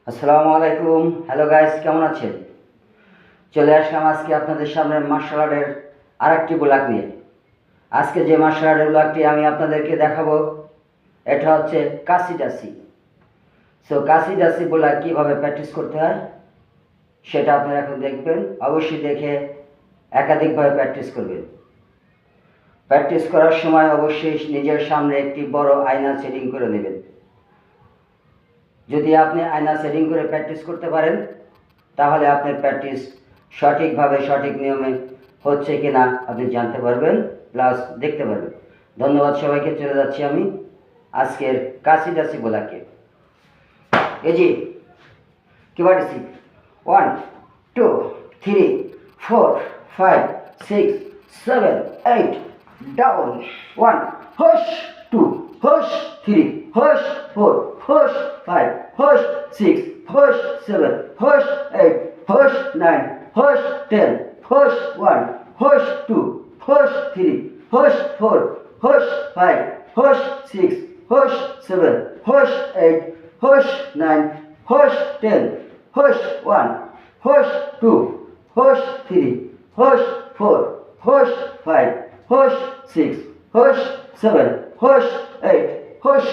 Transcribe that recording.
আসসালামু আলাইকুম। Hello guys, কেমন আছেন? চলে আসলাম আজকে আপনাদের সামনে মার্শাল আর্টের আরেকটি ব্লগ নিয়ে। আজকে যে মার্শাল আর্টের ব্লগটি আমি আপনাদেরকে দেখাবো, এটা হচ্ছে কাশিডাসি। সো কাশিডাসি ব্লগ কীভাবে প্র্যাকটিস করতে হয় সেটা আপনারা এখন দেখবেন। অবশ্যই দেখে একাধিকভাবে প্র্যাকটিস করবেন। প্র্যাকটিস করার সময় অবশ্যই নিজের সামনে একটি বড় আয়না সেটিং করে নেবেন। যদি আপনি আয়না সেটিং করে প্র্যাকটিস করতে পারেন তাহলে আপনার প্র্যাকটিস সঠিকভাবে সঠিক নিয়মে হচ্ছে কি না আপনি জানতে পারবেন, প্লাস দেখতে পারবেন। ধন্যবাদ সবাইকে। চলে যাচ্ছি আমি আজকের কাশিডাসি বোলাকে। এই যে কি পারছি, 1 2 3 4 5 6 7 8 ডাউন, 1 হুশ 2 হুশ 3 হুশ 4 হুশ 5 হুশ 6 হুশ 7 হুশ 8 হুশ 9 হুশ 10 হুশ 1 হুশ 2 হুশ 3 হুশ 4 হুশ 5 হুশ 6 হুশ 7 হুশ 8 হুশ 9 হুশ 10 হুশ 1 হুশ 2 হুশ 3 হুশ 4 হুশ 5 হুশ 6 হুশ 7 হুশ 8 হুশ